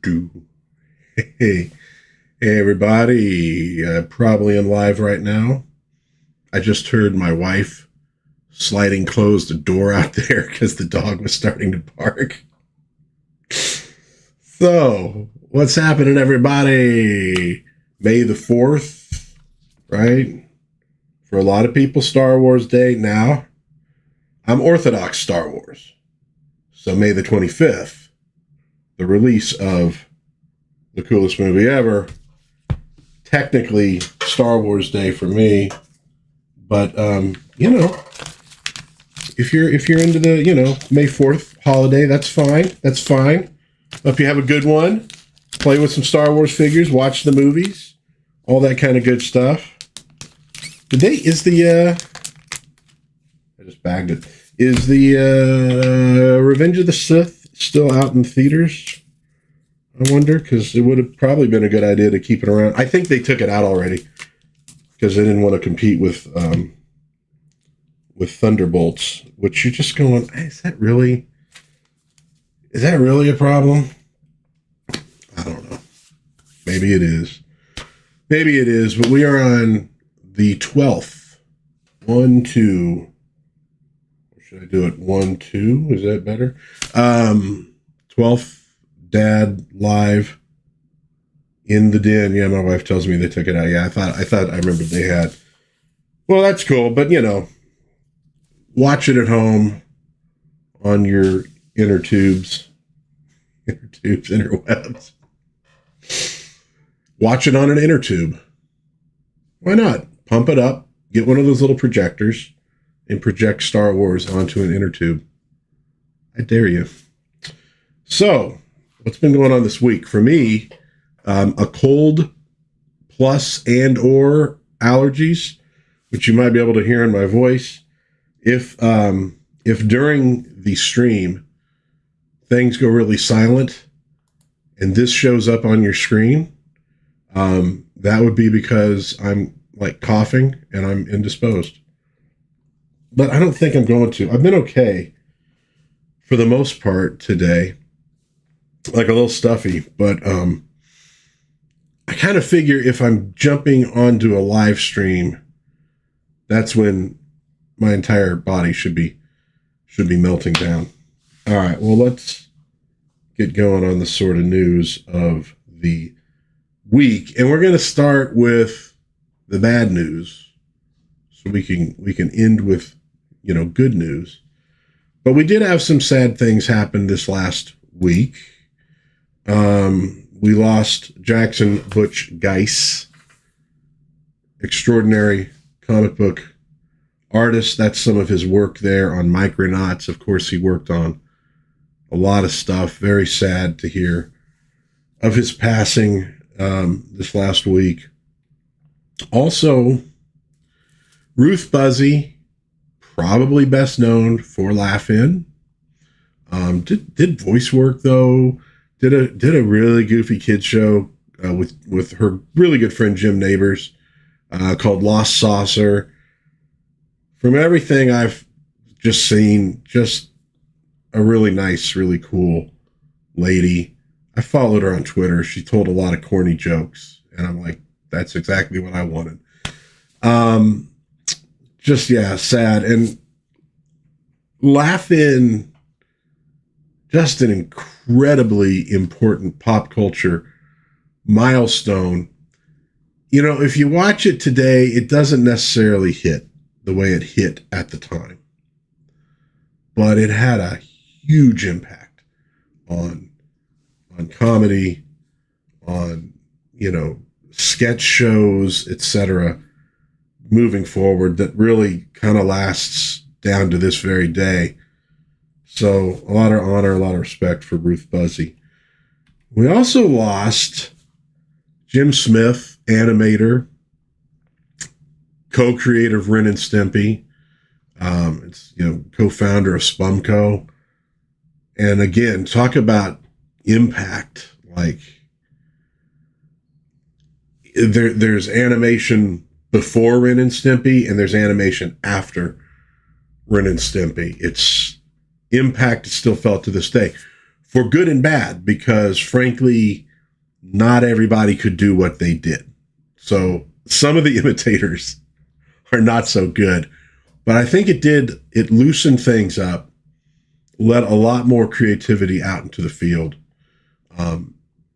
do. Hey, hey everybody. Probably in live right now. I just heard my wife sliding closed the door out there because the dog was starting to bark. So, what's happening, everybody? May the 4th, right? For a lot of people, Star Wars Day. Now, I'm Orthodox Star Wars. So, May the 25th, the release of the coolest movie ever. Technically, Star Wars Day for me. But, if you're into the, May 4th holiday, that's fine. That's fine. Hope you have a good one. Play with some Star Wars figures. Watch the movies. All that kind of good stuff. Today is I just bagged it. Is the Revenge of the Sith still out in theaters? I wonder, because it would have probably been a good idea to keep it around. I think they took it out already because they didn't want to compete with Thunderbolts, which you're just going, is that really a problem? I don't know. Maybe it is. Maybe it is, but we are on the 12th. 1, 2. Should I do it 1, 2? Is that better? 12th Dad Live in the Den. Yeah, my wife tells me they took it out. Yeah, I thought I remembered they had. Well, that's cool, but watch it at home on your interwebs. Watch it on an inner tube. Why not? Pump it up, get one of those little projectors, and project Star Wars onto an inner tube. I dare you. So, what's been going on this week? For me, a cold plus and or allergies, which you might be able to hear in my voice. If during the stream things go really silent and this shows up on your screen, that would be because I'm like coughing and I'm indisposed. But I don't think I'm going to. I've been okay for the most part today. Like a little stuffy, but I kind of figure if I'm jumping onto a live stream, that's when my entire body should be melting down. All right, well, let's get going on the sort of news of the week, and we're going to start with the bad news, so we can end with good news. But we did have some sad things happen this last week. We lost Jackson Butch Geiss, extraordinary comic book artist. That's some of his work there on Micronauts. Of course, he worked on a lot of stuff. Very sad to hear of his passing this last week. Also, Ruth Buzzy, probably best known for Laugh In. Did voice work though. Did a really goofy kid show with her really good friend Jim Neighbors called Lost Saucer. From everything I've just seen, just a really nice, really cool lady. I followed her on Twitter. She told a lot of corny jokes, and I'm like, that's exactly what I wanted. Sad. And Laugh In, just an incredibly important pop culture milestone. If you watch it today, it doesn't necessarily hit the way it hit at the time. But it had a huge impact on comedy, on, sketch shows, etc., moving forward, that really kind of lasts down to this very day. So a lot of honor, a lot of respect for Ruth Buzzy. We also lost Jim Smith, animator, co-creator of Ren and Stimpy. It's co-founder of Spumco. And again, talk about impact. Like there's animation before Ren and Stimpy, and there's animation after Ren and Stimpy. Its impact is still felt to this day. for good and bad, because frankly, not everybody could do what they did. So some of the imitators are not so good, but I think it loosened things up, let a lot more creativity out into the field.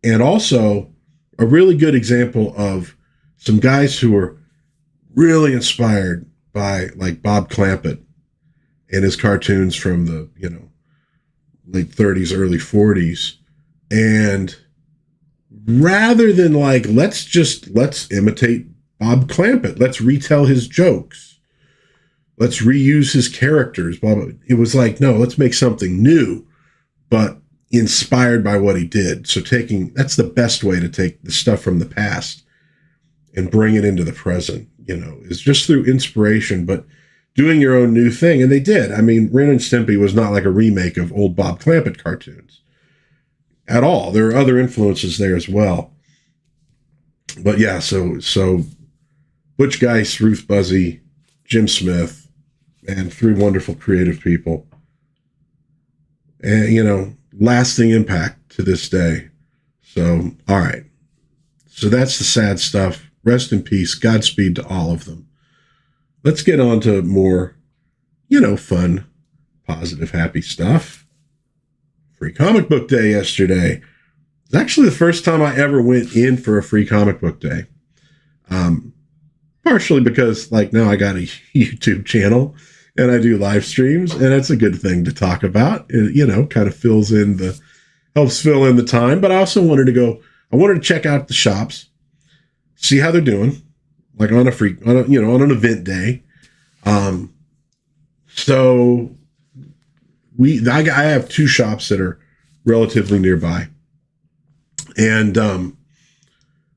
And also a really good example of some guys who were really inspired by like Bob Clampett and his cartoons from the, late 30s, early 40s. And rather than like, let's imitate Bob Clampett, let's retell his jokes, let's reuse his characters, blah, blah. It was like, no, let's make something new, but inspired by what he did. So that's the best way to take the stuff from the past and bring it into the present, is just through inspiration, but doing your own new thing. And they did. I mean, Ren and Stimpy was not like a remake of old Bob Clampett cartoons at all. There are other influences there as well. But yeah, so Butch Geist, Ruth Buzzy, Jim Smith, and three wonderful creative people. And, lasting impact to this day. So, all right. So that's the sad stuff. Rest in peace. Godspeed to all of them. Let's get on to more, fun, positive, happy stuff. Free comic book day yesterday. It's actually the first time I ever went in for a free comic book day. Partially because, now I got a YouTube channel and I do live streams, and it's a good thing to talk about. It, kind of helps fill in the time. But I also wanted to check out the shops, see how they're doing, like on an event day. So I have two shops that are relatively nearby. And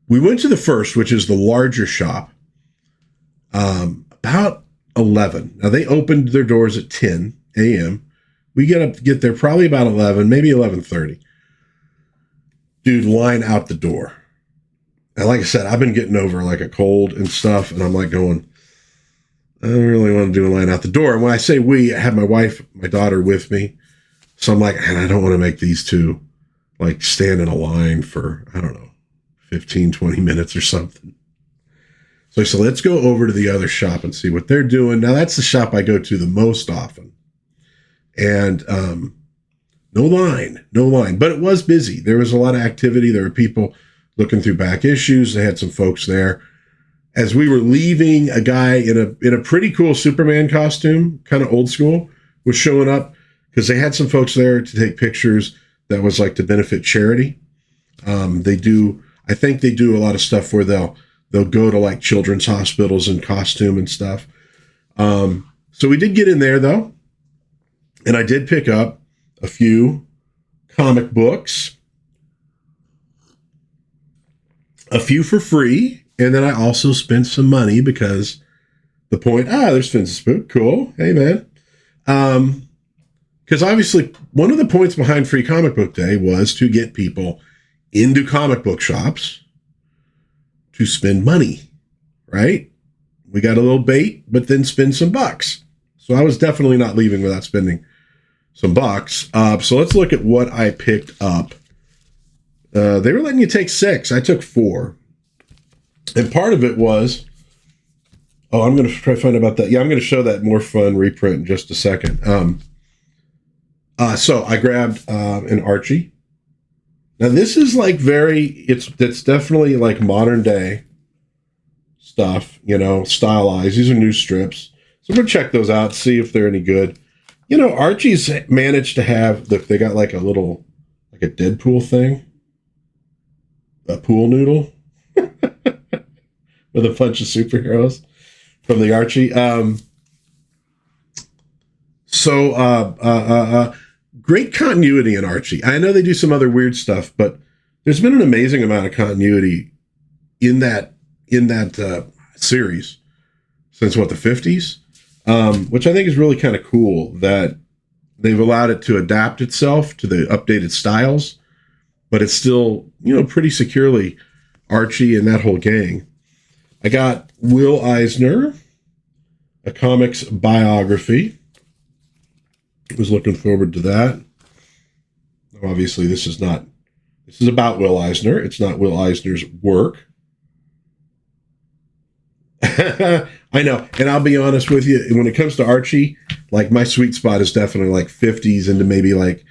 we went to the first, which is the larger shop, about 11. Now, they opened their doors at 10 a.m. We get there probably about 11, maybe 11:30. Dude, line out the door. And like I said, I've been getting over like a cold and stuff, and I'm like going, I don't really want to do a line out the door. And when I say we, I have my wife, my daughter with me. So I'm like, and I don't want to make these two like stand in a line for, 15, 20 minutes or something. So I said, let's go over to the other shop and see what they're doing. Now, that's the shop I go to the most often. And no line. But it was busy. There was a lot of activity. There were people looking through back issues. They had some folks there. As we were leaving, a guy in a pretty cool Superman costume, kind of old school, was showing up because they had some folks there to take pictures that was like to benefit charity. I think they do a lot of stuff where they'll go to like children's hospitals in costume and stuff. So we did get in there though, and I did pick up a few comic books, a few for free. And then I also spent some money because the point, there's Finn's Spook. Cool. Hey, man. Because obviously one of the points behind Free Comic Book Day was to get people into comic book shops to spend money, right? We got a little bait, but then spend some bucks. So I was definitely not leaving without spending some bucks. So let's look at what I picked up. They were letting you take 6. I took 4. And part of it was, I'm going to try to find out about that. Yeah, I'm going to show that more fun reprint in just a second. So I grabbed an Archie. Now this is like it's definitely like modern day stuff, stylized. These are new strips. So I'm going to check those out, see if they're any good. Archie's managed to have, look, they got like a little, like a Deadpool thing. A pool noodle. With a bunch of superheroes from the Archie. Great continuity in Archie. I know they do some other weird stuff, but there's been an amazing amount of continuity in that series since the 50s, which I think is really kind of cool that they've allowed it to adapt itself to the updated styles, but it's still, pretty securely Archie and that whole gang. I got Will Eisner, a comics biography. I was looking forward to that. Obviously, this is about Will Eisner. It's not Will Eisner's work. I know. And I'll be honest with you, when it comes to Archie, like my sweet spot is definitely like 50s into maybe like,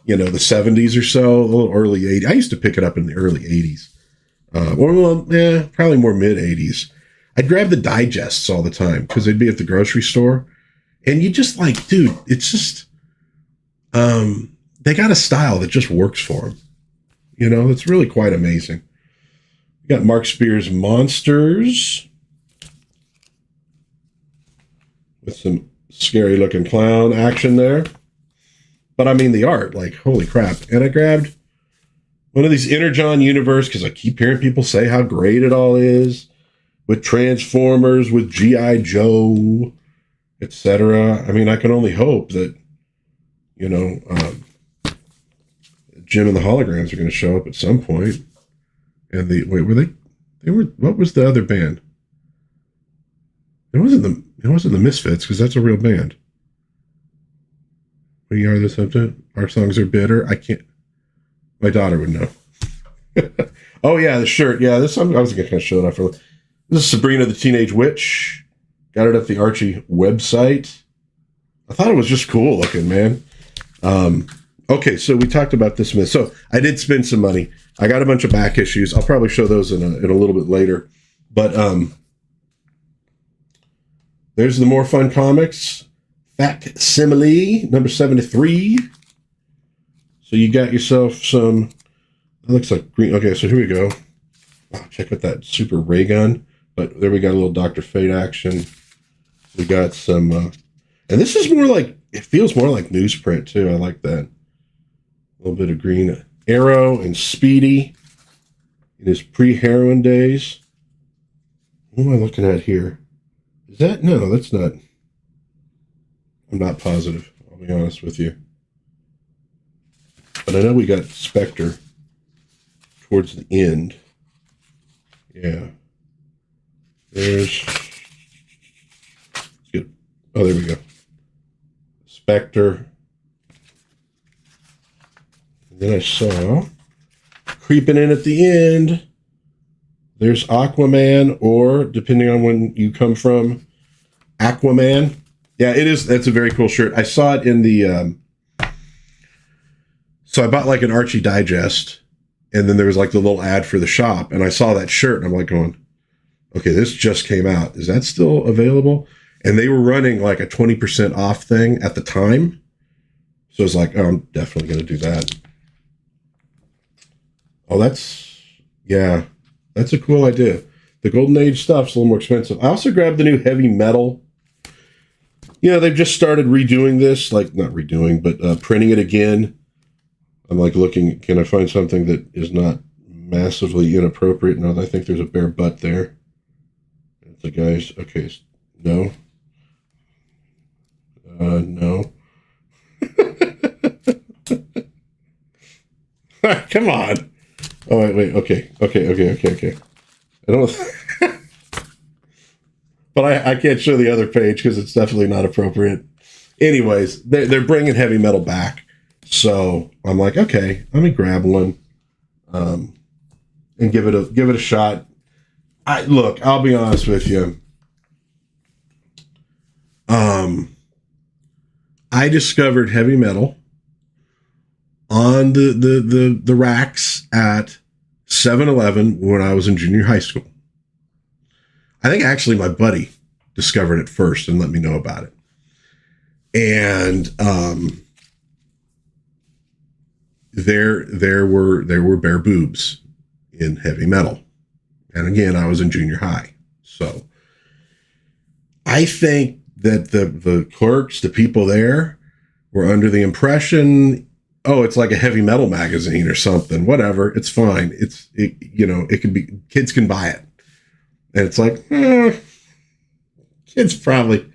the 70s or so, a little early 80s. I used to pick it up in the early 80s. Probably more mid 80s. I'd grab the digests all the time because they'd be at the grocery store. And you just like, dude, it's just, they got a style that just works for them. It's really quite amazing. We got Mark Spears Monsters with some scary looking clown action there. But I mean, the art, like, holy crap. And I grabbed one of these Energon Universe because I keep hearing people say how great it all is with Transformers, with G.I. Joe, etc. I mean, I can only hope that, Jim and the Holograms are going to show up at some point. And what was the other band? It wasn't the Misfits, because that's a real band. We are the subject. Our songs are bitter. I can't. My daughter would know. Oh yeah, the shirt. Yeah, I was going to show it off. This is Sabrina the Teenage Witch. Got it at the Archie website. I thought it was just cool looking, man. Okay, so we talked about this myth. So I did spend some money. I got a bunch of back issues. I'll probably show those in a little bit later. But there's the More Fun Comics facsimile number 73. So you got yourself some. It looks like green. Okay, so here we go. Wow, check out that super ray gun. But there we got a little Dr. Fate action. We got some, and this is more like, it feels more like newsprint too. I like that. A little bit of Green Arrow and Speedy in his pre-heroin days. What am I looking at here? Is that, no, that's not, I'm not positive. I'll be honest with you. But I know we got Spectre towards the end. Yeah. There's, good. Oh, there we go. Spectre. And then I saw, creeping in at the end, there's Aquaman, or depending on when you come from, Aquaman. Yeah, it is. That's a very cool shirt. I saw it in the, so I bought like an Archie Digest, and then there was like the little ad for the shop, and I saw that shirt, and I'm like going, okay, this just came out. Is that still available? And they were running like a 20% off thing at the time. So it's like, oh, I'm definitely going to do that. Oh, that's a cool idea. The Golden Age stuff's a little more expensive. I also grabbed the new Heavy Metal. They've just started redoing this, like not redoing, but printing it again. I'm like looking, can I find something that is not massively inappropriate? No, I think there's a bare butt there. The guys, okay, no. No. Come on. Oh, wait, okay. I don't but I can't show the other page because it's definitely not appropriate. Anyways, they're bringing Heavy Metal back. So I'm like, okay, let me grab one and give it a shot. I'll be honest with you. I discovered Heavy Metal on the racks at 7-Eleven when I was in junior high school. I think actually my buddy discovered it first and let me know about it. And there were bare boobs in Heavy Metal. And again, I was in junior high. So I think that the clerks, the people there, were under the impression, oh, it's like a Heavy Metal magazine or something. Whatever, it's fine. It can be, kids can buy it. And it's like, kids probably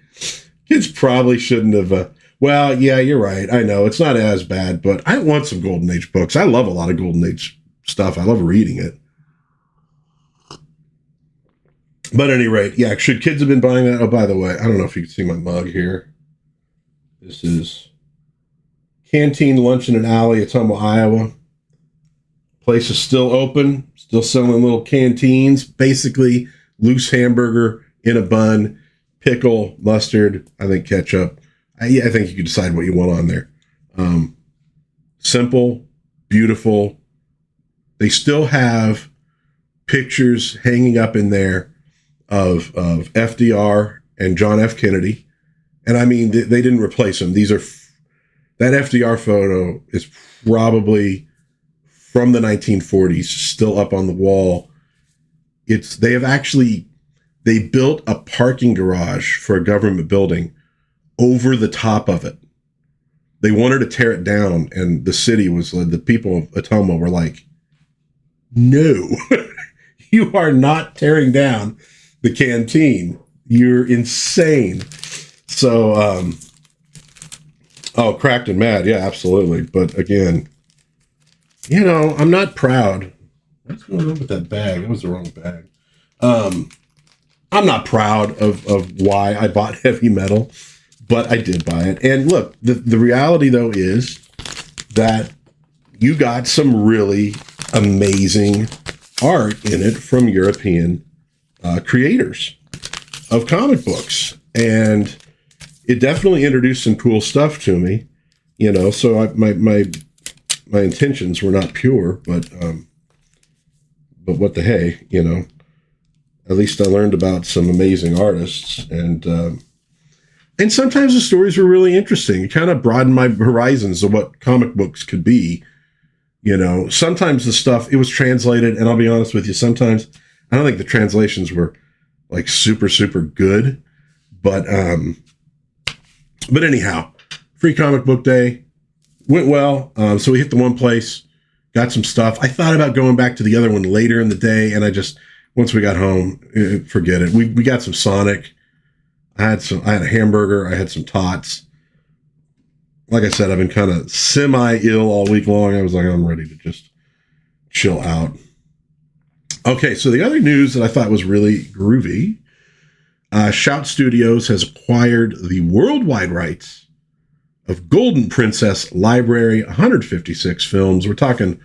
shouldn't have. Well, yeah, you're right. I know it's not as bad, but I want some Golden Age books. I love a lot of Golden Age stuff. I love reading it. But at any rate, yeah, should kids have been buying that? Oh, by the way, I don't know if you can see my mug here. This is Canteen Lunch in an Alley, Ottumwa, Iowa. Place is still open, still selling little canteens, basically loose hamburger in a bun, pickle, mustard, I think ketchup. I think you can decide what you want on there. Simple, beautiful. They still have pictures hanging up in there of FDR and John F. Kennedy. And I mean, they didn't replace them. That FDR photo is probably from the 1940s, still up on the wall. They built a parking garage for a government building over the top of it. They wanted to tear it down, and the people of Ottumwa were like, no, you are not tearing down the canteen. You're insane. So, cracked and mad. Yeah, absolutely. But again, I'm not proud. What's going on with that bag? That was the wrong bag. I'm not proud of why I bought heavy metal, but I did buy it. And look, the reality though is that you got some really amazing art in it from European creators of comic books. And it definitely introduced some cool stuff to me, so my intentions were not pure, but what the hey, at least I learned about some amazing artists, and sometimes the stories were really interesting. It kind of broadened my horizons of what comic books could be. Sometimes the stuff, it was translated, and I'll be honest with you, sometimes I don't think the translations were like super, super good, but anyhow, Free Comic Book Day went well. So we hit the one place, got some stuff. I thought about going back to the other one later in the day, and once we got home, forget it. We got some Sonic. I had a hamburger. I had some tots. Like I said, I've been kind of semi-ill all week long. I was like, I'm ready to just chill out. Okay, so the other news that I thought was really groovy, Shout Studios has acquired the worldwide rights of Golden Princess Library, 156 films. We're talking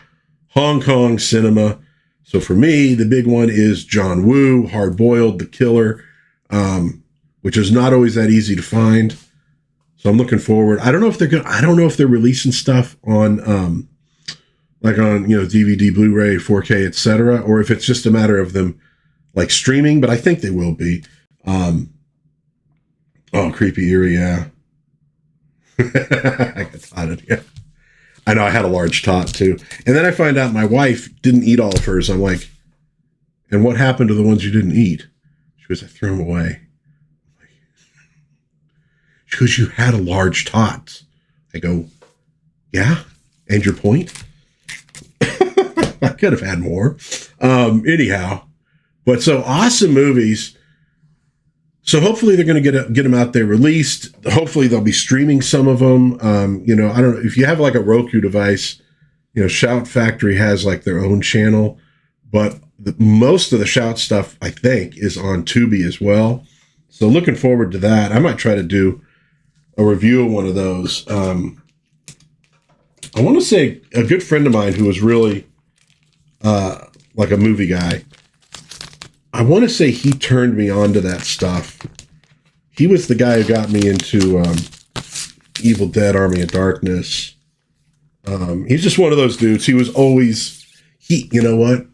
Hong Kong cinema. So for me, the big one is John Woo, Hard Boiled, The Killer, which is not always that easy to find. So I'm looking forward. I don't know if they're releasing stuff on DVD, Blu-ray, 4K, etc., or if it's just a matter of them like streaming, but I think they will be. Creepy Eerie, yeah. I got tired, yeah. I know I had a large tot too. And then I find out my wife didn't eat all of hers. I'm like, and what happened to the ones you didn't eat? She goes, I threw them away. She goes, you had a large tot. I go, yeah, and your point? I could have had more. Anyhow, but so awesome movies. So hopefully they're going to get them out there released. Hopefully they'll be streaming some of them. I don't know if you have like a Roku device, Shout Factory has like their own channel, but most of the Shout stuff I think is on Tubi as well. So looking forward to that. I might try to do a review of one of those. I want to say a good friend of mine who was really like a movie guy, I want to say he turned me on to that stuff. He was the guy who got me into Evil Dead, Army of Darkness. He's just one of those dudes. He was always, you know what?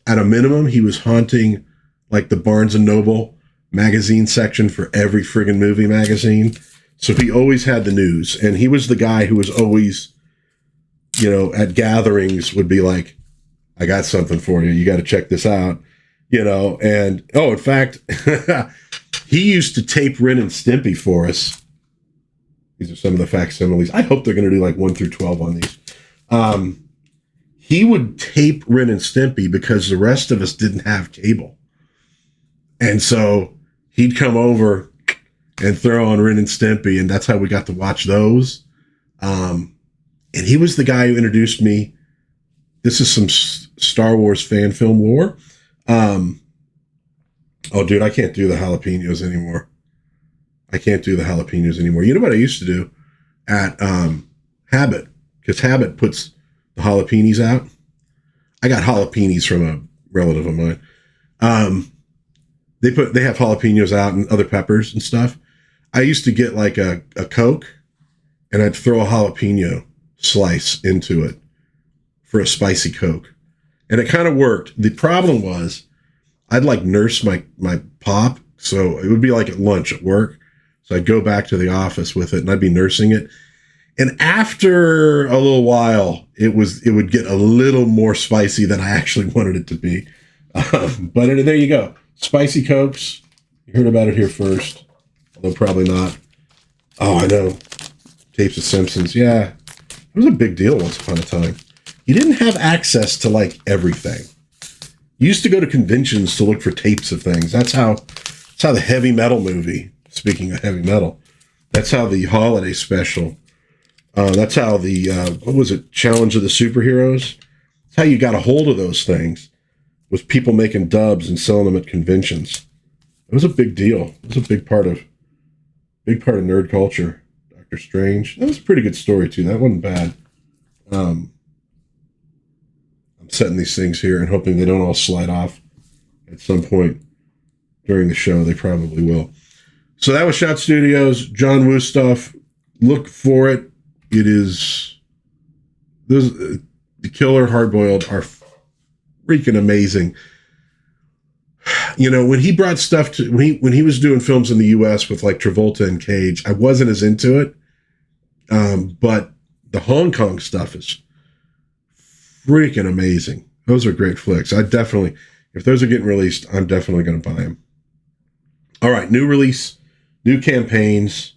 At a minimum, he was haunting like the Barnes & Noble magazine section for every friggin' movie magazine. So he always had the news. And he was the guy who was always, at gatherings would be like, I got something for you. You got to check this out. And in fact, he used to tape Ren and Stimpy for us. These are some of the facsimiles. I hope they're going to do like 1 through 12 on these. He would tape Ren and Stimpy because the rest of us didn't have cable. And so he'd come over and throw on Ren and Stimpy, and that's how we got to watch those. And he was the guy who introduced me. This is some Star Wars fan film lore. Dude, I can't do the jalapenos anymore. You know what I used to do at Habit, because Habit puts the jalapenos out. I got jalapenos from a relative of mine. They have jalapenos out and other peppers and stuff. I used to get like a Coke, and I'd throw a jalapeno slice into it for a spicy Coke. And it kind of worked. The problem was I'd like nurse my pop. So it would be like at lunch at work. So I'd go back to the office with it and I'd be nursing it. And after a little while, it would get a little more spicy than I actually wanted it to be. But there you go. Spicy Cokes. You heard about it here first. Although probably not. Oh, I know. Tapes of Simpsons. Yeah. It was a big deal once upon a time. You didn't have access to like everything. You used to go to conventions to look for tapes of things. That's how the heavy metal movie, speaking of heavy metal, that's how the holiday special, that's how the, what was it, Challenge of the Superheroes? That's how you got a hold of those things, was people making dubs and selling them at conventions. It was a big deal. It was a big part of nerd culture. Doctor Strange. That was a pretty good story, too. That wasn't bad. I'm setting these things here and hoping they don't all slide off at some point during the show. They probably will. So that was Shot Studios, John Woo stuff. Look for it. It is, the Killer Hardboiled are freaking amazing. You know, when he brought stuff to, when he was doing films in the US with like Travolta and Cage, I wasn't as into it. But the Hong Kong stuff is freaking amazing. Those are great flicks. I definitely, if those are getting released, I'm definitely going to buy them. All right, new release, new campaigns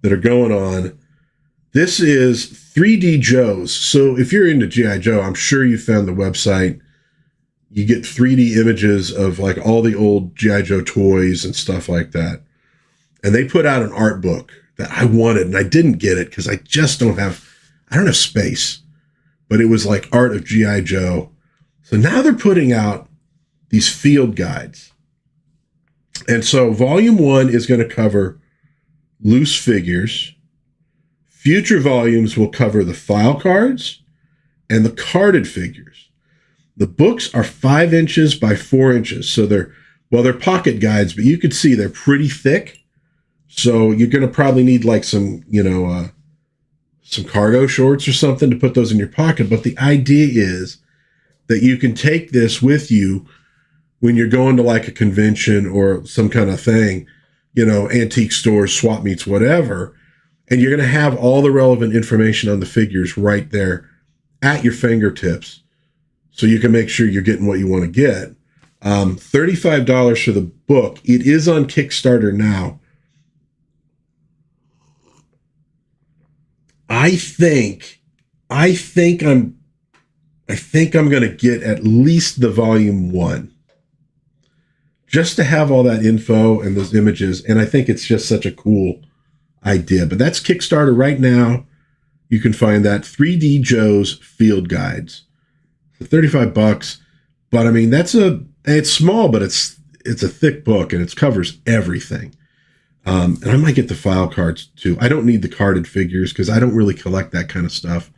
that are going on. This is 3D Joe's. So if you're into G.I. Joe, I'm sure you found the website. You get 3D images of like all the old G.I. Joe toys and stuff like that. And they put out an art book that I wanted, and I didn't get it because I don't have space. But it was like Art of G.I. Joe. So now they're putting out these field guides. And so volume 1 is going to cover loose figures. Future volumes will cover the file cards and the carded figures. The books are 5 inches by 4 inches. So they're pocket guides, but you can see they're pretty thick. So you're going to probably need like some cargo shorts or something to put those in your pocket. But the idea is that you can take this with you when you're going to like a convention or some kind of thing, antique stores, swap meets, whatever. And you're going to have all the relevant information on the figures right there at your fingertips. So you can make sure you're getting what you want to get. $35 for the book. It is on Kickstarter now. I think I'm going to get at least the volume 1 just to have all that info and those images. And I think it's just such a cool idea, but that's Kickstarter right now. You can find that 3D Joe's Field Guides for $35. But I mean, it's small, but it's a thick book and it covers everything. And I might get the file cards too. I don't need the carded figures because I don't really collect that kind of stuff.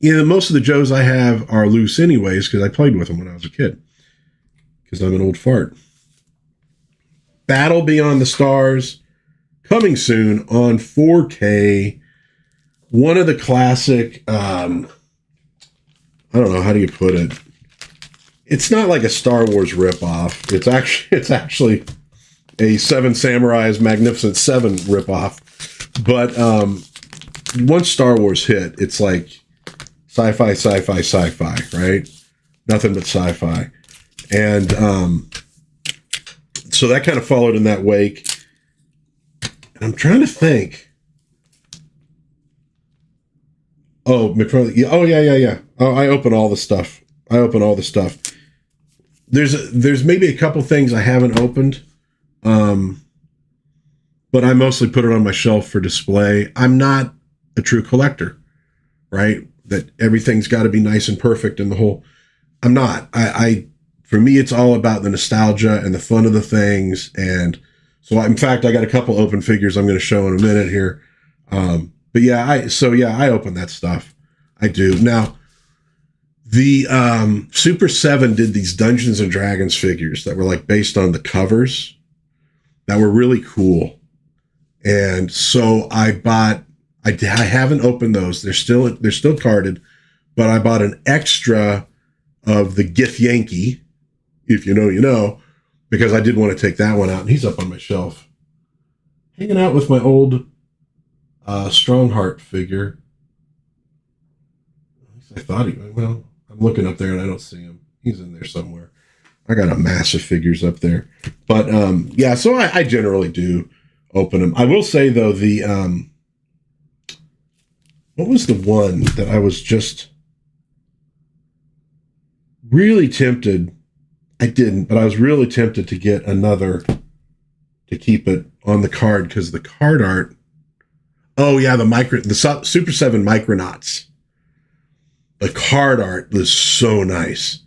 Most of the Joes I have are loose anyways because I played with them when I was a kid because I'm an old fart. Battle Beyond the Stars, coming soon on 4K. One of the classic, I don't know, how do you put it? It's not like a Star Wars ripoff. It's actually a Seven Samurais Magnificent Seven ripoff. But once Star Wars hit, it's like sci-fi, right? Nothing but sci-fi. And so that kind of followed in that wake. And I'm trying to think. Oh, McFarlane. Oh, yeah. Oh, I open all the stuff. There's maybe a couple things I haven't opened. But I mostly put it on my shelf for display. I'm not a true collector, right? That everything's got to be nice and perfect and the whole. I'm not. For me, it's all about the nostalgia and the fun of the things. And so, in fact, I got a couple open figures I'm going to show in a minute here. But yeah, I open that stuff. I do. Now, the Super 7 did these Dungeons and Dragons figures that were like based on the covers that were really cool. And so I haven't opened those. They're still carded, but I bought an extra of the Gith Yankee, if you know, you know, because I did want to take that one out, and he's up on my shelf. Hanging out with my old Strongheart figure. At least I thought well, I'm looking up there and I don't see him. He's in there somewhere. I got a mass of figures up there. But yeah, so I generally do open them. I will say though, the what was the one that I was just really tempted? I didn't, but I was really tempted to get another to keep it on the card because the card art. Oh yeah, the Super 7 Micronauts. The card art was so nice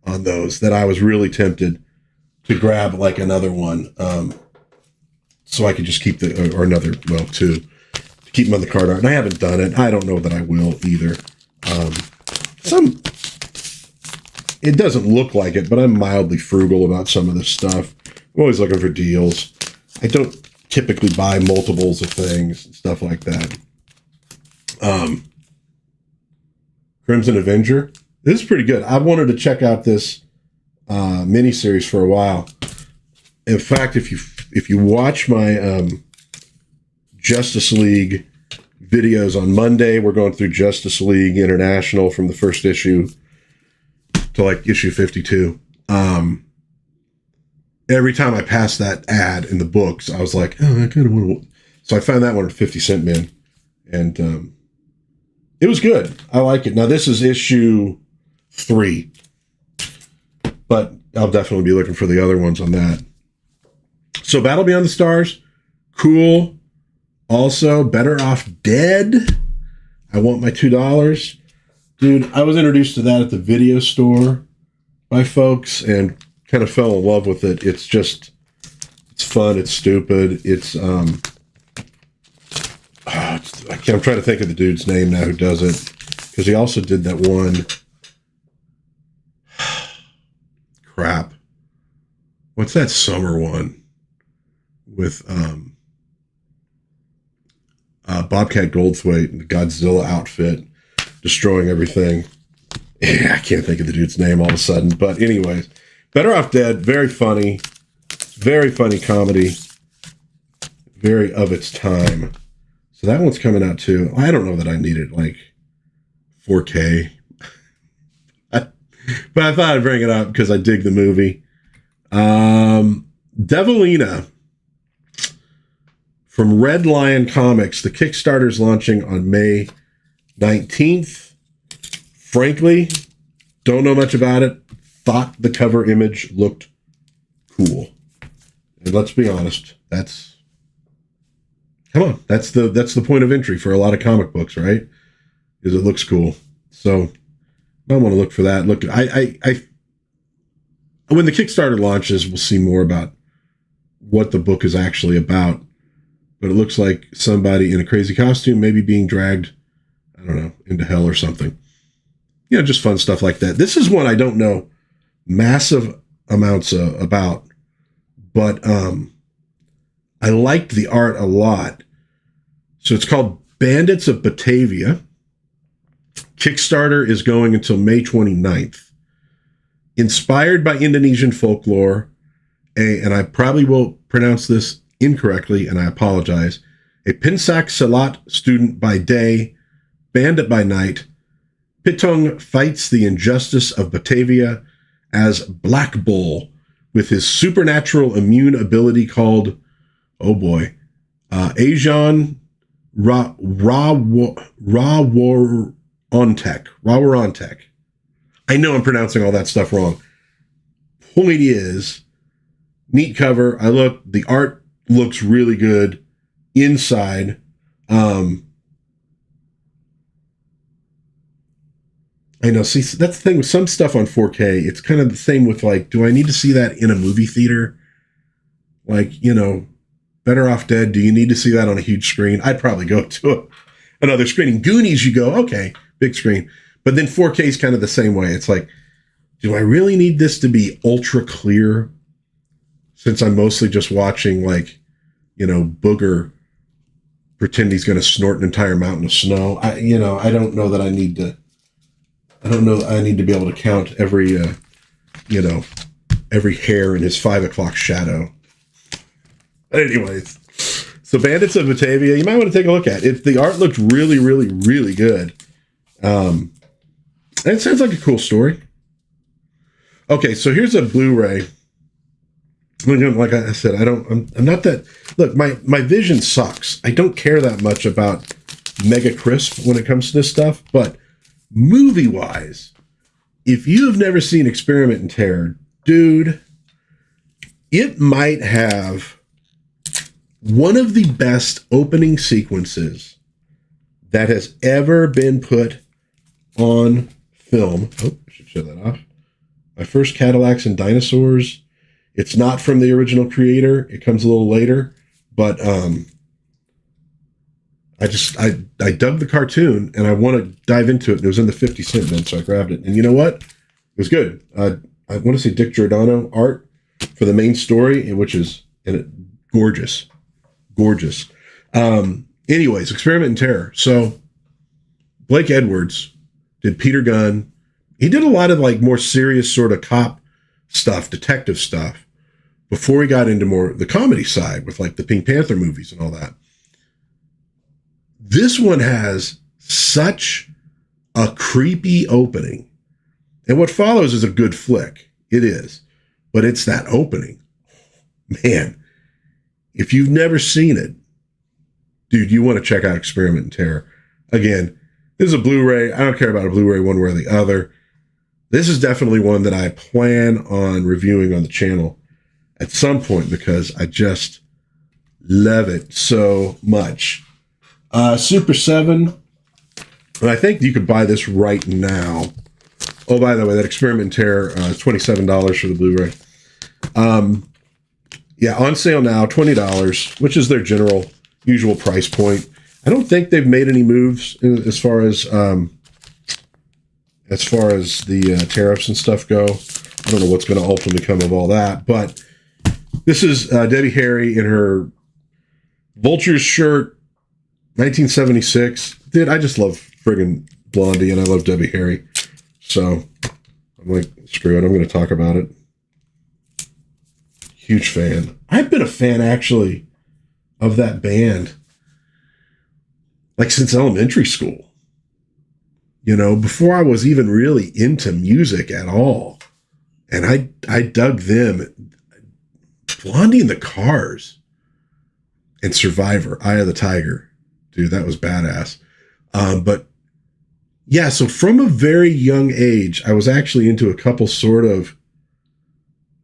on those that I was really tempted to grab like another one, so I could just keep two to keep them on the card art. And I haven't done it. I don't know that I will either. It doesn't look like it, but I'm mildly frugal about some of this stuff. I'm always looking for deals. I don't typically buy multiples of things and stuff like that. Crimson Avenger. This is pretty good. I wanted to check out this miniseries for a while. In fact, if you watch my Justice League videos on Monday, we're going through Justice League International from the first issue to like issue 52. Every time I passed that ad in the books, I was like, oh, I kind of want to. So I found that one at 50-cent bin, and it was good. I like it. Now this is issue 3, but I'll definitely be looking for the other ones on that. So Battle Beyond the Stars, cool. Also, Better Off Dead. I want my $2. Dude, I was introduced to that at the video store by folks and kind of fell in love with it. It's fun. It's stupid. I'm trying to think of the dude's name now who does it, because he also did that one. Crap. What's that summer one with Bobcat Goldthwait and the Godzilla outfit destroying everything? Yeah, I can't think of the dude's name all of a sudden. But anyways, Better Off Dead, very funny comedy, very of its time. So that one's coming out too. I don't know that I need it like 4K, but I thought I'd bring it up because I dig the movie. Devilina from Red Lion Comics. The Kickstarter's launching on May 19th. Frankly, don't know much about it. Thought the cover image looked cool. And let's be honest, that's the point of entry for a lot of comic books, right? Is it looks cool. So I want to look for that. Look, when the Kickstarter launches, we'll see more about what the book is actually about. But it looks like somebody in a crazy costume maybe being dragged, I don't know, into hell or something. You know, just fun stuff like that. This is one I don't know massive amounts about, but I liked the art a lot. So it's called Bandits of Batavia. Kickstarter is going until May 29th. Inspired by Indonesian folklore, and I probably will pronounce this incorrectly, and I apologize. A Pensak Silat student by day, bandit by night, Pitung fights the injustice of Batavia as Black Bull with his supernatural immune ability called, oh boy, Ajan Rawarontek. I know I'm pronouncing all that stuff wrong. Point is, neat cover. The art looks really good inside. I know. See, that's the thing with some stuff on 4K. It's kind of the same with like, do I need to see that in a movie theater? Like, you know, Better Off Dead. Do you need to see that on a huge screen? I'd probably go to another screen. In Goonies, you go, okay, big screen. But then 4K is kind of the same way. It's like, do I really need this to be ultra clear? Since I'm mostly just watching, like, Booger pretend he's going to snort an entire mountain of snow. I don't know that I need to. I don't know. I need to be able to count every, every hair in his 5 o'clock shadow. Anyways, so Bandits of Batavia, you might want to take a look at it. The art looked really, really, really good. And it sounds like a cool story. Okay, so here's a Blu-ray. Like I said, I'm not that. Look, my vision sucks. I don't care that much about mega crisp when it comes to this stuff. But movie-wise, if you have never seen Experiment in Terror, dude, it might have one of the best opening sequences that has ever been put on film. Oh, I should show that off. My First Cadillacs and Dinosaurs. It's not from the original creator. It comes a little later, but I dug the cartoon and I want to dive into it. It was in the 50 cent bin, so I grabbed it. And you know what? It was good. I want to say Dick Giordano art for the main story, which is gorgeous. Gorgeous. Anyways, Experiment in Terror. So Blake Edwards did Peter Gunn. He did a lot of like more serious sort of cop stuff, detective stuff, before he got into more the comedy side with like the Pink Panther movies and all that. This one has such a creepy opening. And what follows is a good flick. It is. But it's that opening. Man, if you've never seen it, dude, you want to check out Experiment in Terror. Again, this is a Blu-ray. I don't care about a Blu-ray one way or the other. This is definitely one that I plan on reviewing on the channel at some point because I just love it so much. Super 7. And I think you could buy this right now. Oh, by the way, that Experiment in Terror is $27 for the Blu-ray. Yeah, on sale now, $20, which is their usual price point. I don't think they've made any moves as far as the tariffs and stuff go. I don't know what's going to ultimately come of all that, but this is Debbie Harry in her Vulture's shirt, 1976. Dude, I just love friggin' Blondie, and I love Debbie Harry. So I'm like, screw it, I'm going to talk about it. Huge fan. I've been a fan, actually, of that band, like, since elementary school. Before I was even really into music at all. And I dug them. Blondie and the Cars and Survivor, Eye of the Tiger. Dude, that was badass. But yeah, so from a very young age, I was actually into a couple sort of,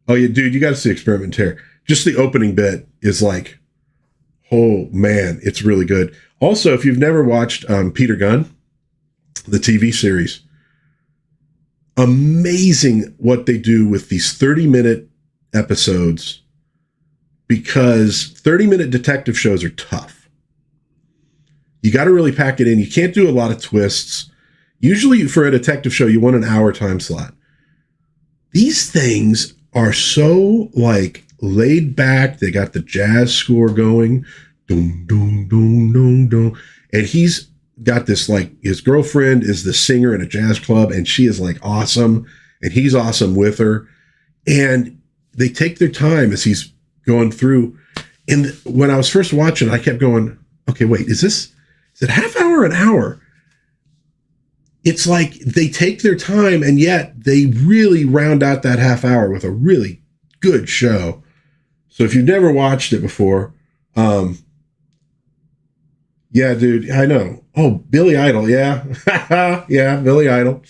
oh yeah, dude, you got to see Experiment in Terror. Just the opening bit is like, oh man, it's really good. Also, if you've never watched Peter Gunn, the TV series, amazing what they do with these 30-minute episodes, because 30-minute detective shows are tough. You got to really pack it in. You can't do a lot of twists. Usually for a detective show, you want an hour time slot. These things are so like laid back. They got the jazz score going. Dum, dum, dum, dum, dum. And he's got this, like, his girlfriend is the singer in a jazz club, and she is like awesome, and he's awesome with her. And they take their time as he's going through. And when I was first watching, I kept going, okay, wait, is it half hour, an hour? It's like they take their time, and yet they really round out that half hour with a really good show. So if you've never watched it before, yeah, dude, I know. Oh, Billy Idol, yeah. Yeah, Billy Idol.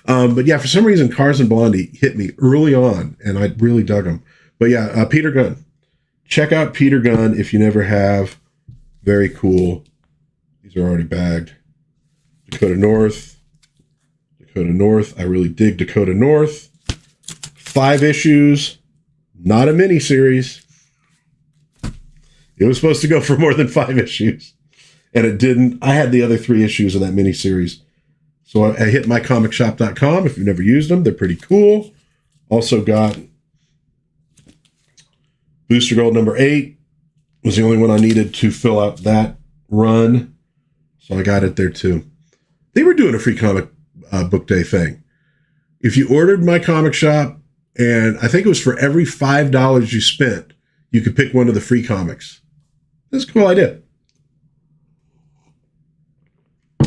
But yeah, for some reason, Cars and Blondie hit me early on, and I really dug them. But yeah, Peter Gunn. Check out Peter Gunn if you never have. Very cool. These are already bagged. Dakota North. I really dig Dakota North. 5 issues. Not a miniseries. It was supposed to go for more than 5 issues. and it didn't. I had the other 3 issues of that miniseries. So I hit mycomicshop.com. If you've never used them, they're pretty cool. Also got Booster Gold number 8. Was the only one I needed to fill out that run. So I got it there too. They were doing a free comic book day thing. If you ordered My Comic Shop, and I think it was for every $5 you spent, you could pick one of the free comics. That's a cool idea.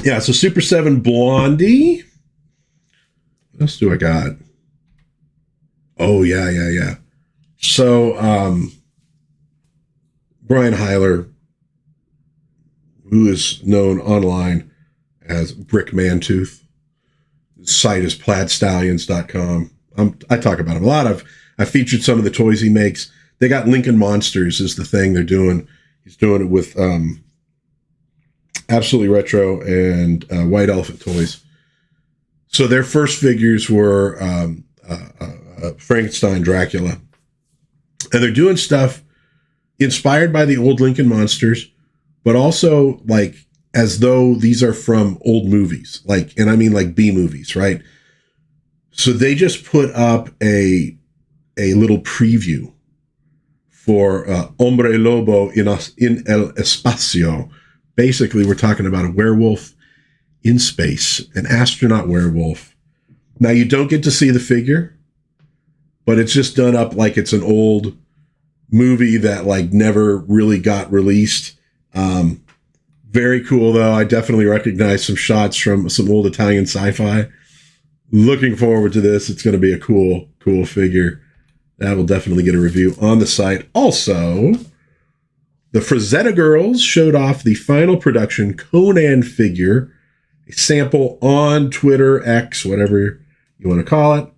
Yeah, so Super 7 Blondie. What else do I got? Oh, yeah. So, Brian Heiler, who is known online as Brick Mantooth. His site is plaidstallions.com. I talk about him a lot. I've featured some of the toys he makes. They got Lincoln Monsters is the thing they're doing. He's doing it with Absolutely Retro and White Elephant Toys. So their first figures were Frankenstein, Dracula. And they're doing stuff inspired by the old Lincoln Monsters, but also like as though these are from old movies, and I mean like B movies, right? So they just put up a little preview for Hombre Lobo in El Espacio. Basically, we're talking about a werewolf in space, an astronaut werewolf. Now, you don't get to see the figure, but it's just done up like it's an old movie that like never really got released. Very cool, though. I definitely recognize some shots from some old Italian sci-fi. Looking forward to this. It's going to be a cool figure. That will definitely get a review on the site. Also, the Frazetta Girls showed off the final production Conan figure, a sample on Twitter, X, whatever you want to call it.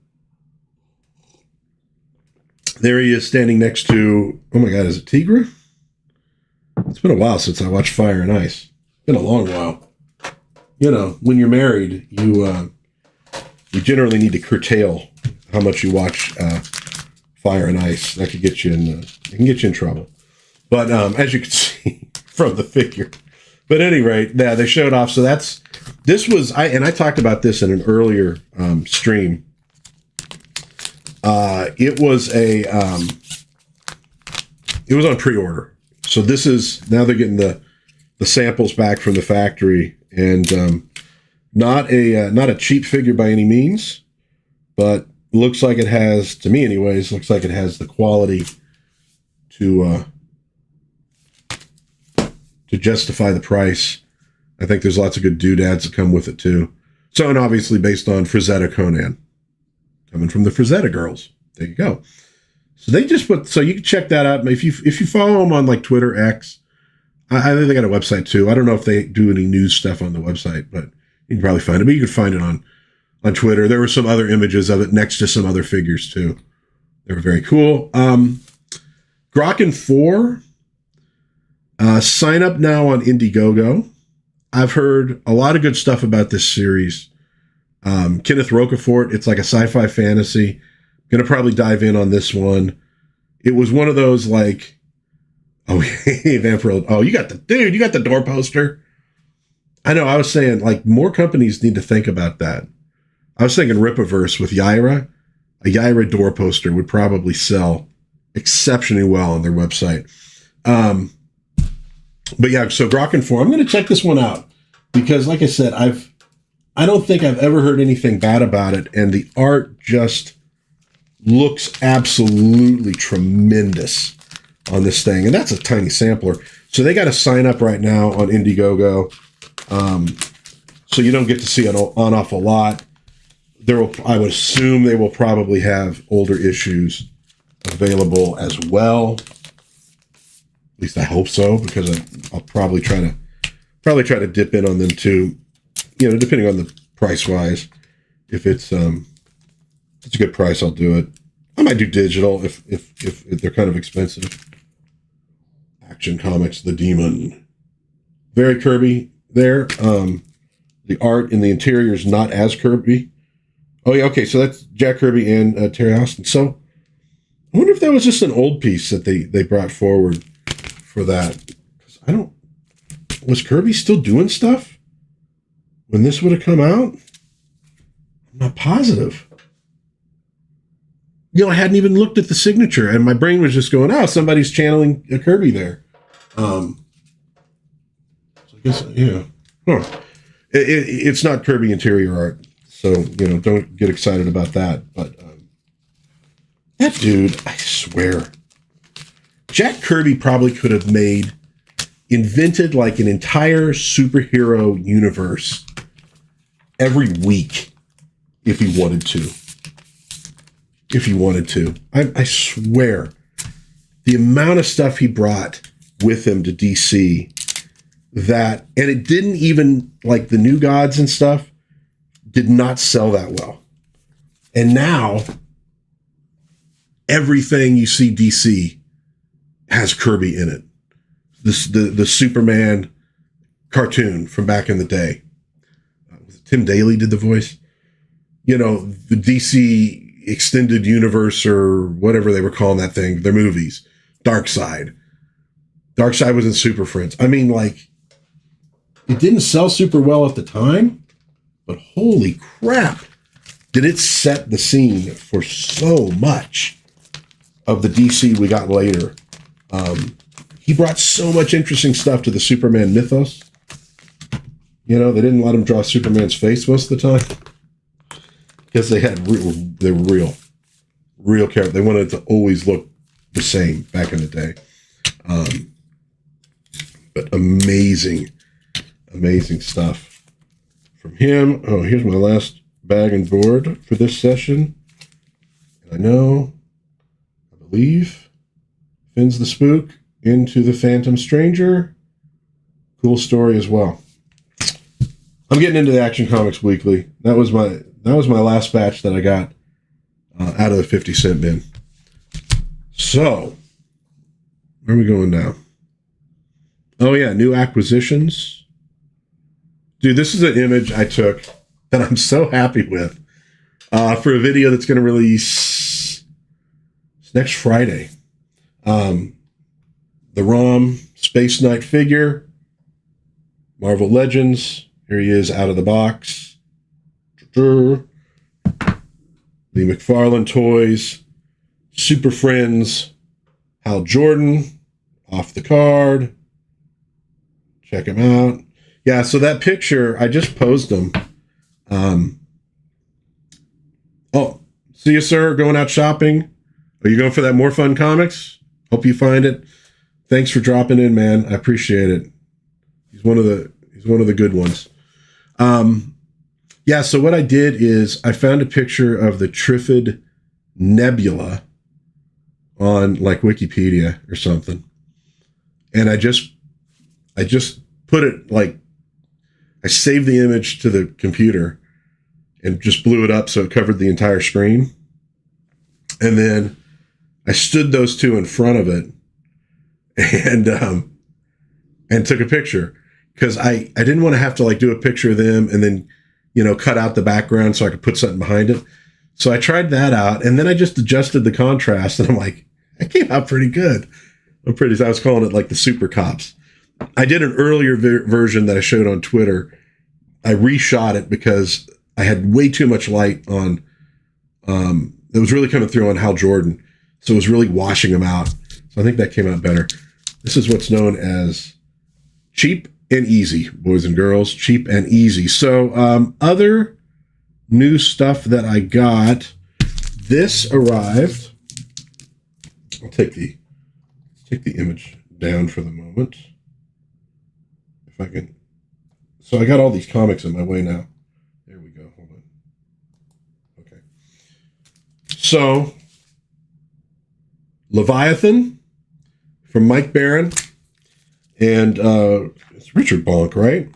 There he is standing next to, oh my God, is it Tigra? It's been a while since I watched Fire and Ice. It's been a long while. You know, when you're married, you generally need to curtail how much you watch Fire and Ice. That could get you in trouble. But as you can see from the figure. But at any rate, yeah, they showed off. So I talked about this in an earlier stream. It was on pre-order. So this is, now they're getting the samples back from the factory, and not a cheap figure by any means, but looks like it has, to me anyways, looks like it has the quality to justify the price. I think there's lots of good doodads that come with it too. So, and obviously based on Frazetta Conan, coming from the Frazetta Girls. There you go. So they just put, so you can check that out. If you follow them on like Twitter, X, I think they got a website too. I don't know if they do any news stuff on the website, but you can probably find it. But you can find it on Twitter. There were some other images of it next to some other figures too. They were very cool. Grokken 4, sign up now on Indiegogo. I've heard a lot of good stuff about this series. Kenneth Rocafort, it's like a sci-fi fantasy. Gonna probably dive in on this one. It was one of those like, oh, hey, Vampiro. Oh, you got the door poster. I know, I was saying like more companies need to think about that. I was thinking Rippaverse with Yaira. A Yaira door poster would probably sell exceptionally well on their website. But yeah, so Grokken 4, I'm going to check this one out because like I said, I don't think I've ever heard anything bad about it. And the art just looks absolutely tremendous on this thing. And that's a tiny sampler. So they got to sign up right now on Indiegogo. So you don't get to see an awful lot. I would assume they will probably have older issues available as well. At least I hope so, because I'll probably try to dip in on them too. You know, depending on the price wise. If it's a good price, I'll do it. I might do digital if they're kind of expensive. Action Comics, The Demon. Very Kirby there. The art in the interior is not as Kirby. Oh yeah, okay, so that's Jack Kirby and Terry Austin. So I wonder if that was just an old piece that they brought forward for that. 'Cause I don't Was Kirby still doing stuff when this would have come out? I'm not positive. I hadn't even looked at the signature, and my brain was just going, "Oh, somebody's channeling a Kirby there." So I guess, yeah. Huh. It's not Kirby interior art, so don't get excited about that. But that dude, I swear, Jack Kirby probably could have invented like an entire superhero universe every week if he wanted to. I swear, the amount of stuff he brought with him to DC, and it didn't even, like the New Gods and stuff, did not sell that well. And now, everything you see DC has Kirby in it. The Superman cartoon from back in the day. Tim Daly did the voice. The DC extended universe, or whatever they were calling that thing, their movies. Darkseid was in Super Friends. I mean, like, it didn't sell super well at the time, but holy crap, did it set the scene for so much of the DC we got later. He brought so much interesting stuff to the Superman mythos. They didn't let him draw Superman's face most of the time, because they were real characters. They wanted it to always look the same back in the day. But amazing stuff from him. Oh, here's my last bag and board for this session. I believe, Finn's the Spook into the Phantom Stranger. Cool story as well. I'm getting into the Action Comics Weekly. That was my last batch that I got out of the 50-cent bin. So, where are we going now? Oh yeah, new acquisitions. Dude, this is an image I took that I'm so happy with for a video that's going to release next Friday. The ROM Space Knight figure, Marvel Legends. Here he is out of the box. Lee McFarlane toys, Super Friends, Hal Jordan, off the card. Check him out. Yeah, so that picture, I just posed them. Oh, see you, sir, going out shopping. Are you going for that More Fun Comics? Hope you find it. Thanks for dropping in, man. I appreciate it. He's one of the good ones. Yeah, so what I did is I found a picture of the Trifid Nebula on like Wikipedia or something. And I just put it, like, I saved the image to the computer and just blew it up so it covered the entire screen. And then I stood those two in front of it and took a picture, because I didn't want to have to like do a picture of them and then, cut out the background so I could put something behind it. So I tried that out, and then I just adjusted the contrast, and I'm like, it came out pretty good. I was calling it like the Super Cops. I did an earlier version that I showed on Twitter. I reshot it because I had way too much light on, it was really coming through on Hal Jordan. So it was really washing him out. So I think that came out better. This is what's known as cheap and easy, boys and girls, cheap and easy. So other new stuff that I got, this arrived. I'll take the image down for the moment. If I can. So I got all these comics in my way now. There we go. Hold on. Okay. So Leviathan from Mike Barron, and it's Richard Bonk, right?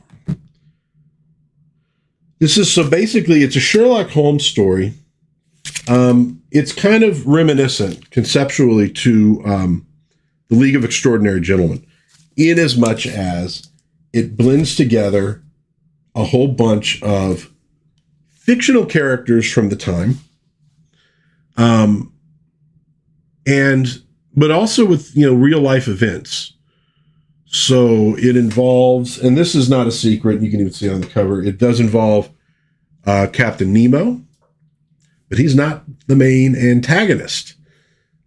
This is, so basically it's a Sherlock Holmes story. It's kind of reminiscent conceptually to the League of Extraordinary Gentlemen, in as much as it blends together a whole bunch of fictional characters from the time, but also with real life events. So it involves, and this is not a secret, you can even see it on the cover, it does involve Captain Nemo, but he's not the main antagonist.